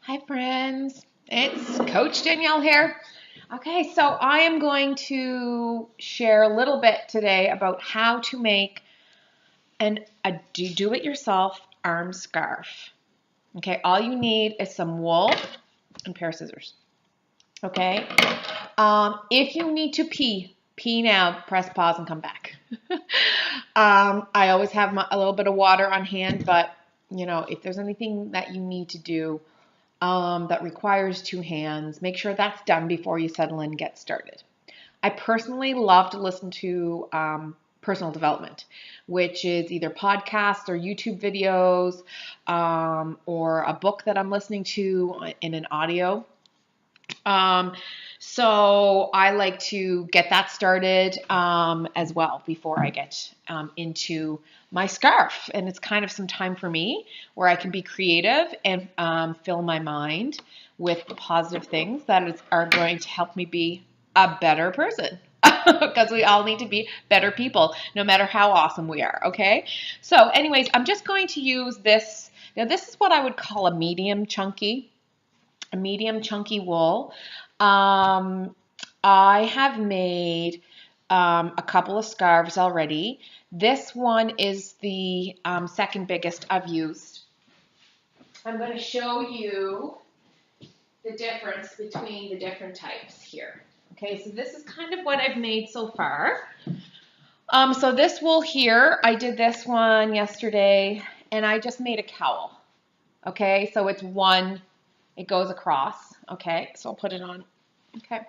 Hi friends, it's Coach Danielle here. Okay, so I am going to share a little bit today about how to make a do-it-yourself arm scarf. Okay, all you need is some wool and a pair of scissors. Okay, if you need to pee now, press pause and come back. I always have a little bit of water on hand, but if there's anything that you need to do that requires two hands, make sure that's done before you settle in and get started. I personally love to listen to personal development, which is either podcasts or YouTube videos or a book that I'm listening to in an audio. So I like to get that started as well before I get into my scarf. And it's kind of some time for me where I can be creative and fill my mind with positive things that are going to help me be a better person. Because we all need to be better people, no matter how awesome we are, okay? So anyways, I'm just going to use this. Now this is what I would call a medium chunky wool. I have made a couple of scarves already. This one is the second biggest I've used. I'm going to show you the difference between the different types here. Okay, so this is kind of what I've made so far. So this wool here, I did this one yesterday, and I just made a cowl. Okay, so it's one, it goes across. Okay, so I'll put it on. Okay.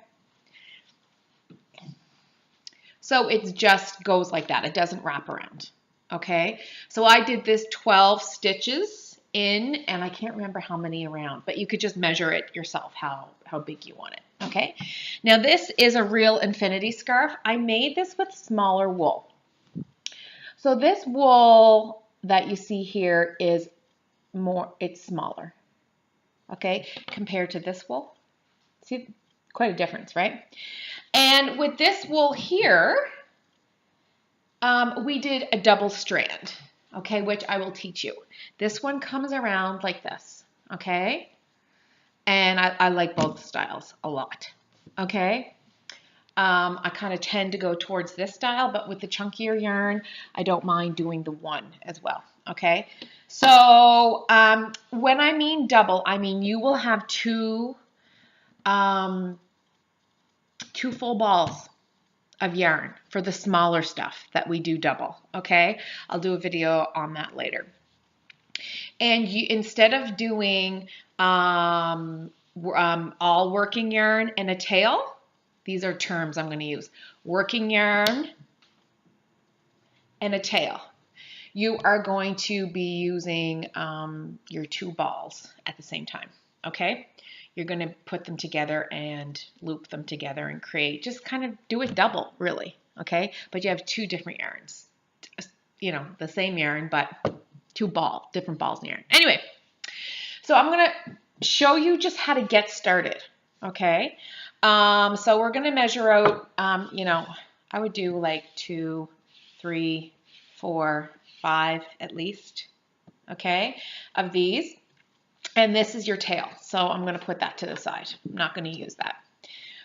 So it just goes like that. It doesn't wrap around. Okay, so I did this 12 stitches in, and I can't remember how many around, but you could just measure it yourself how big you want it. Okay, now this is a real infinity scarf. I made this with smaller wool. So this wool that you see here is it's smaller, okay, compared to this wool. See, quite a difference, right? And with this wool here, we did a double strand, okay, which I will teach you. This one comes around like this, okay? And I like both styles a lot, okay? I kind of tend to go towards this style, but with the chunkier yarn, I don't mind doing the one as well, okay? So when I mean double, I mean you will have two full balls of yarn for the smaller stuff that we do double, okay? I'll do a video on that later. And instead of doing all working yarn and a tail, these are terms I'm going to use. Working yarn and a tail. You are going to be using your two balls at the same time, okay? You're going to put them together and loop them together and create, just kind of do it double, really, okay? But you have two different yarns. The same yarn, but different balls in yarn. Anyway, so I'm going to show you just how to get started, okay? So we're going to measure out, I would do like 2, 3, 4, 5 at least, okay, of these. And this is your tail. So I'm going to put that to the side. I'm not going to use that.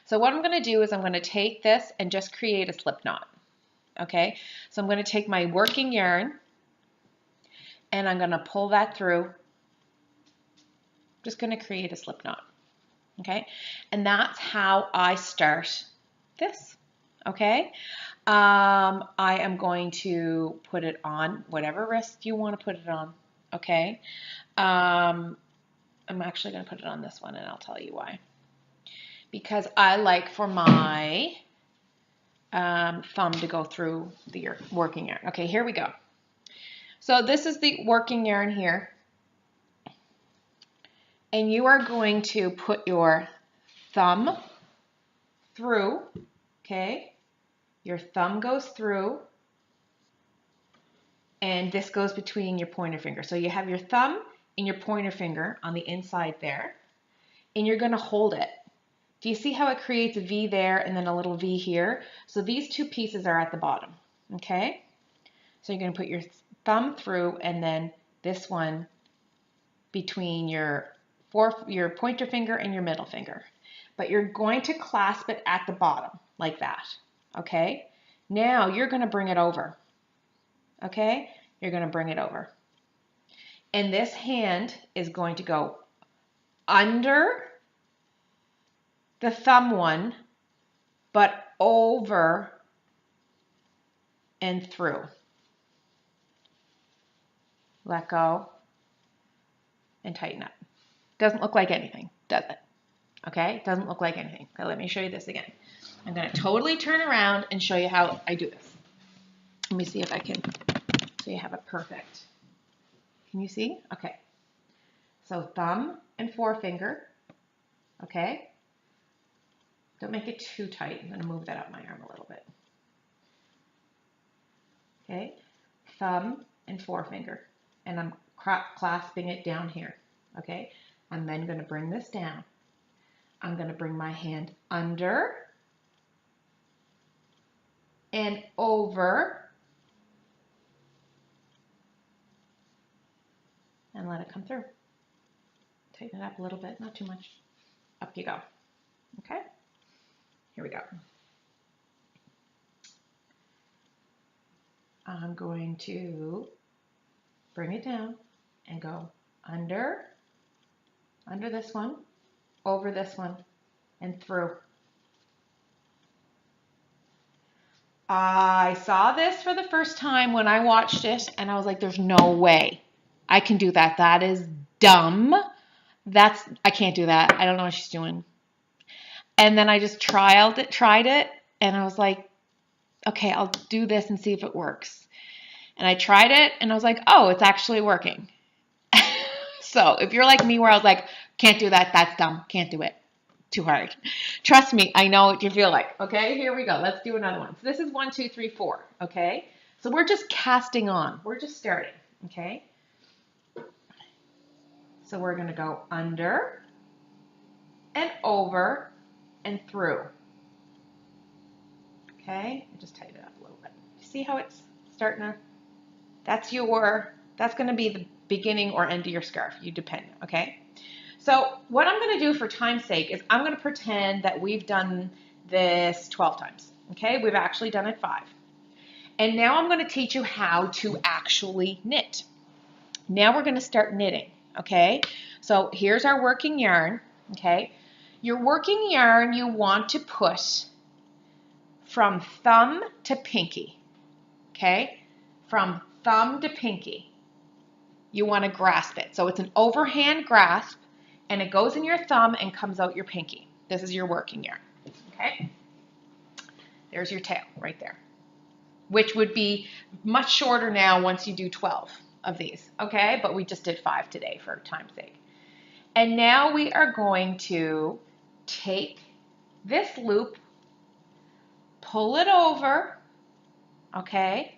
So what I'm going to do is I'm going to take this and just create a slip knot. Okay, so I'm going to take my working yarn and I'm going to pull that through. Just going to create a slip knot. Okay, and that's how I start this. Okay, I am going to put it on whatever wrist you want to put it on. Okay, I'm actually going to put it on this one, and I'll tell you why. Because I like for my thumb to go through the working yarn. Okay, here we go. So this is the working yarn here. And you are going to put your thumb through, okay? Your thumb goes through, and this goes between your pointer finger. So you have your thumb and your pointer finger on the inside there, and you're going to hold it. Do you see how it creates a V there and then a little V here? So these two pieces are at the bottom, okay? So you're going to put your thumb through and then this one between your your pointer finger and your middle finger. But you're going to clasp it at the bottom like that. Okay? Now you're going to bring it over. Okay? You're going to bring it over. And this hand is going to go under the thumb one, but over and through. Let go and tighten up. Doesn't look like anything, does it? Okay, doesn't look like anything. Now let me show you this again. I'm going to totally turn around and show you how I do this. Let me see if I can, so you have it perfect. Can you see? Okay. So thumb and forefinger, okay? Don't make it too tight. I'm going to move that up my arm a little bit. Okay, thumb and forefinger, and I'm clasping it down here, okay? I'm then going to bring this down. I'm going to bring my hand under and over and let it come through. Tighten it up a little bit, not too much. Up you go. Okay, here we go. I'm going to bring it down and go under this one, over this one, and through. I saw this for the first time when I watched it, and I was like, there's no way I can do that. That is dumb. I can't do that. I don't know what she's doing. And then I just tried it, and I was like, okay, I'll do this and see if it works. And I tried it, and I was like, oh, it's actually working. So if you're like me, where I was like, can't do that, that's dumb, can't do it. Too hard. Trust me, I know what you feel like. Okay, here we go. Let's do another one. So this is 1, 2, 3, 4. Okay, so we're just casting on. We're just starting. Okay, so we're going to go under and over and through. Okay, I just tighten it up a little bit. See how it's starting to? That's going to be the beginning or end of your scarf. You depend. Okay. So what I'm going to do for time's sake is I'm going to pretend that we've done this 12 times, okay? We've actually done it 5. And now I'm going to teach you how to actually knit. Now we're going to start knitting, okay? So here's our working yarn, okay? Your working yarn you want to put from thumb to pinky, okay? From thumb to pinky. You want to grasp it. So it's an overhand grasp, and it goes in your thumb and comes out your pinky. This is your working yarn, okay? There's your tail right there, which would be much shorter now once you do 12 of these, okay? But we just did 5 today for time's sake. And now we are going to take this loop, pull it over, okay?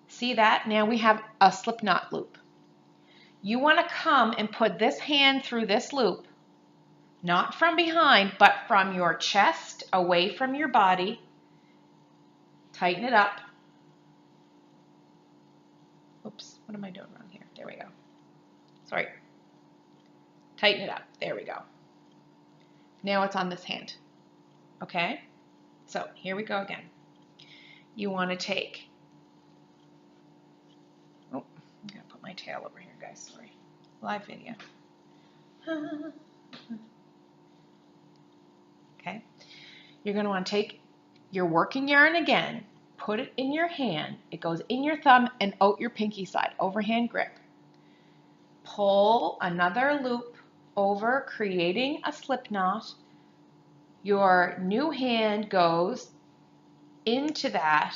See that? Now we have a slip knot loop. You want to come and put this hand through this loop, not from behind, but from your chest, away from your body. Tighten it up. Oops, what am I doing wrong here? There we go. Sorry. Tighten it up. There we go. Now it's on this hand. Okay? So here we go again. You want to take, oh, I'm going to put my tail over here, guys. Sorry. Live video. Okay? You're going to want to take your working yarn again, put it in your hand. It goes in your thumb and out your pinky side, overhand grip. Pull another loop over, creating a slip knot. Your new hand goes into that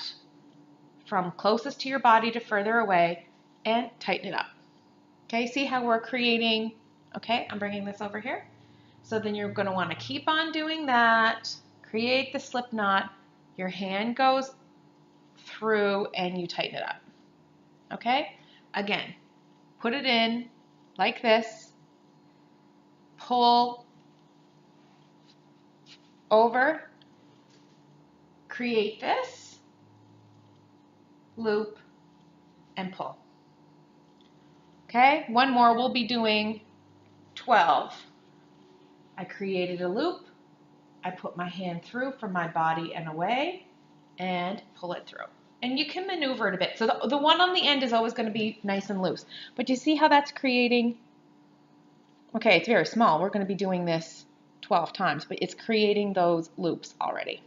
from closest to your body to further away and tighten it up. Okay, see how we're creating, okay, I'm bringing this over here. So then you're going to want to keep on doing that, create the slip knot, your hand goes through and you tighten it up. Okay, again, put it in like this, pull over, create this, loop, and pull. Okay, one more. We'll be doing 12. I created a loop. I put my hand through from my body and away and pull it through. And you can maneuver it a bit. So the one on the end is always going to be nice and loose. But you see how that's creating, okay, it's very small. We're going to be doing this 12 times, but it's creating those loops already.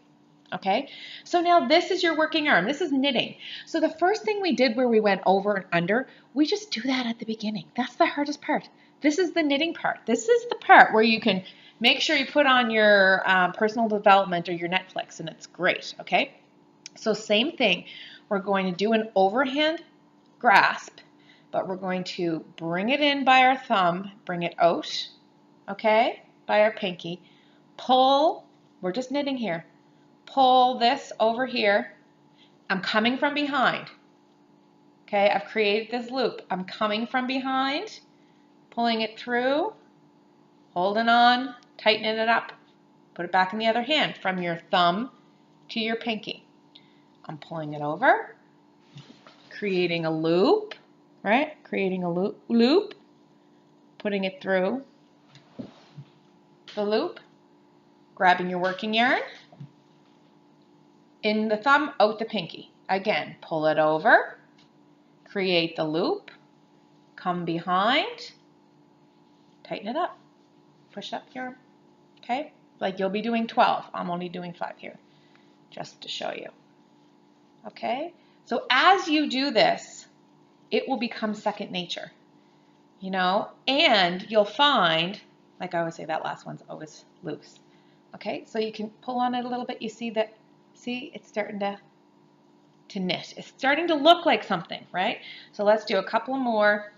Okay, so now this is your working arm. This is knitting. So the first thing we did where we went over and under, we just do that at the beginning. That's the hardest part. This is the knitting part. This is the part where you can make sure you put on your personal development or your Netflix, and it's great, okay? So same thing. We're going to do an overhand grasp, but we're going to bring it in by our thumb, bring it out, okay, by our pinky, pull, we're just knitting here, pull this over here. I'm coming from behind. Okay, I've created this loop. I'm coming from behind, pulling it through, holding on, tightening it up. Put it back in the other hand from your thumb to your pinky. I'm pulling it over, creating a loop, right? Creating a loop, putting it through the loop, grabbing your working yarn, in the thumb, out the pinky. Again, pull it over, create the loop, come behind, tighten it up, push up your, okay? Like you'll be doing 12. I'm only doing 5 here, just to show you. Okay? So as you do this, it will become second nature, you know? And you'll find, like I always say, that last one's always loose. Okay? So you can pull on it a little bit. You see that, see, it's starting to knit. It's starting to look like something, right? So let's do a couple more.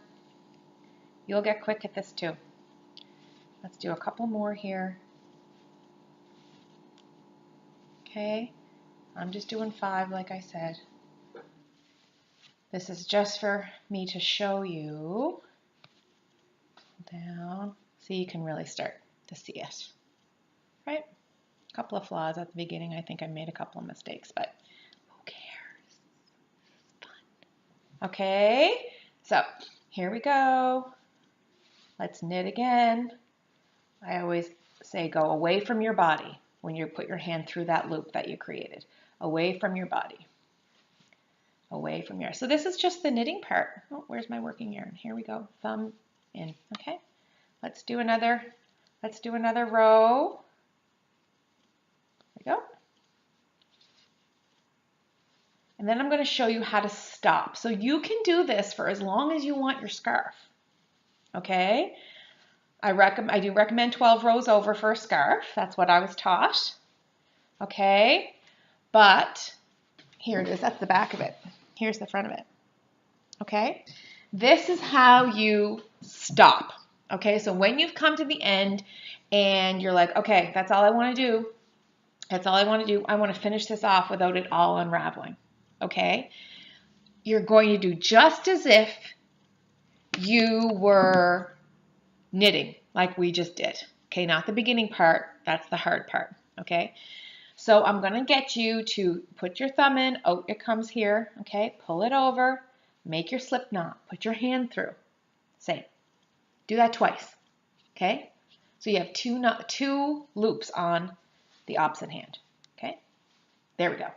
You'll get quick at this too. Let's do a couple more here. Okay, I'm just doing 5 like I said. This is just for me to show you. Down, so you can really start to see it, right? A couple of flaws at the beginning. I think I made a couple of mistakes, but who cares? It's fun. Okay, so here we go. Let's knit again. I always say go away from your body when you put your hand through that loop that you created. Away from your body. Away from your, so this is just the knitting part. Oh, where's my working yarn? Here we go. Thumb in. Okay. Let's do another row. There we go. And then I'm going to show you how to stop. So you can do this for as long as you want your scarf. Okay? I do recommend 12 rows over for a scarf. That's what I was taught. Okay? But here it is. That's the back of it. Here's the front of it. Okay? This is how you stop. Okay? So when you've come to the end and you're like, okay, that's all I want to do. That's all I want to do. I want to finish this off without it all unraveling. Okay? You're going to do just as if you were knitting like we just did. Okay, not the beginning part. That's the hard part. Okay, so I'm going to get you to put your thumb in. Oh, it comes here. Okay, pull it over. Make your slip knot. Put your hand through. Same. Do that twice. Okay, so you have two loops on the opposite hand. Okay, there we go.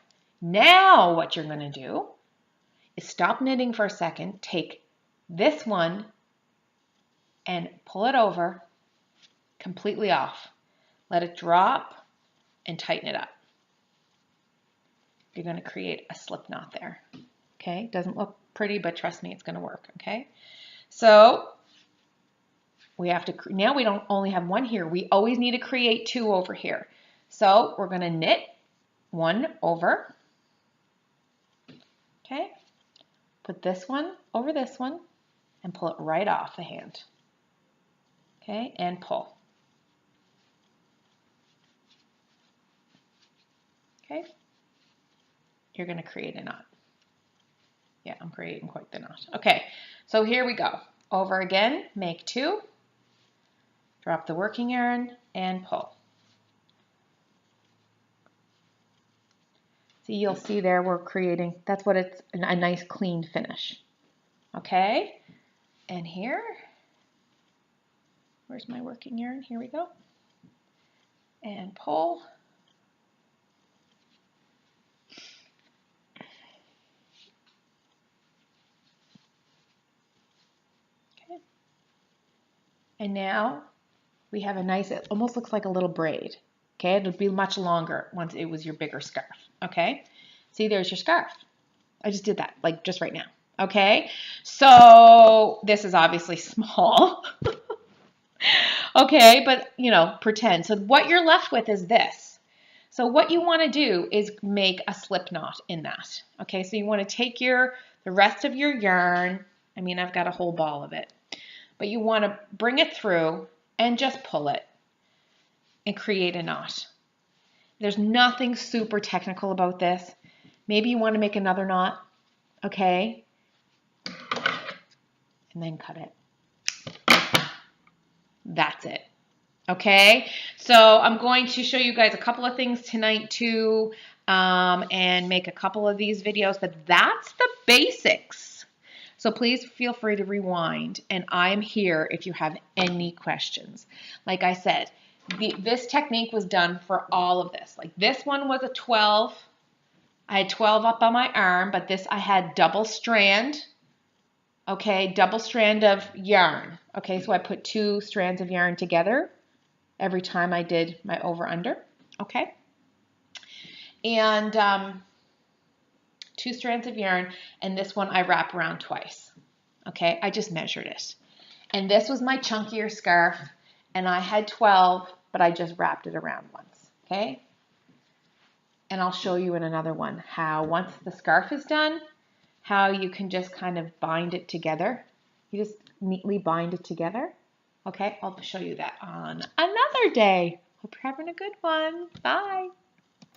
Now what you're going to do is stop knitting for a second. Take this one and pull it over completely off. Let it drop and tighten it up. You're going to create a slip knot there. Okay, doesn't look pretty, but trust me, it's going to work. Okay, so we have to, now we don't only have one here, we always need to create 2 over here. So we're going to knit 1 over. Okay, put this one over this one and pull it right off the hand. Okay, and pull. Okay, you're going to create a knot. Yeah, I'm creating quite the knot. Okay, so here we go. Over again, make 2, drop the working yarn, and pull. See, you'll see there we're creating, that's what it's, a nice clean finish. Okay, and here, Where's my working yarn? Here we go. And pull. Okay. And now we have a nice, it almost looks like a little braid. Okay, it'll be much longer once it was your bigger scarf. Okay, see, there's your scarf. I just did that, like just right now. Okay, so this is obviously small. Okay, but you know, pretend. So what you're left with is this. So what you want to do is make a slip knot in that. Okay, so you want to take the rest of your yarn. I mean, I've got a whole ball of it, but you want to bring it through and just pull it and create a knot. There's nothing super technical about this. Maybe you want to make another knot, okay? And then cut it. That's it. Okay, so I'm going to show you guys a couple of things tonight too, and make a couple of these videos, but that's the basics. So please feel free to rewind, and I'm here if you have any questions. Like I said, this technique was done for all of this. Like this one was a 12. I had 12 up on my arm, but this I had double strand. Okay, double strand of yarn. Okay, so I put 2 strands of yarn together every time I did my over under. Okay, and 2 strands of yarn, and this one I wrap around twice. Okay, I just measured it. And this was my chunkier scarf, and I had 12, but I just wrapped it around once. Okay, and I'll show you in another one how once the scarf is done, how you can just kind of bind it together. You just neatly bind it together. Okay, I'll show you that on another day. Hope you're having a good one. Bye.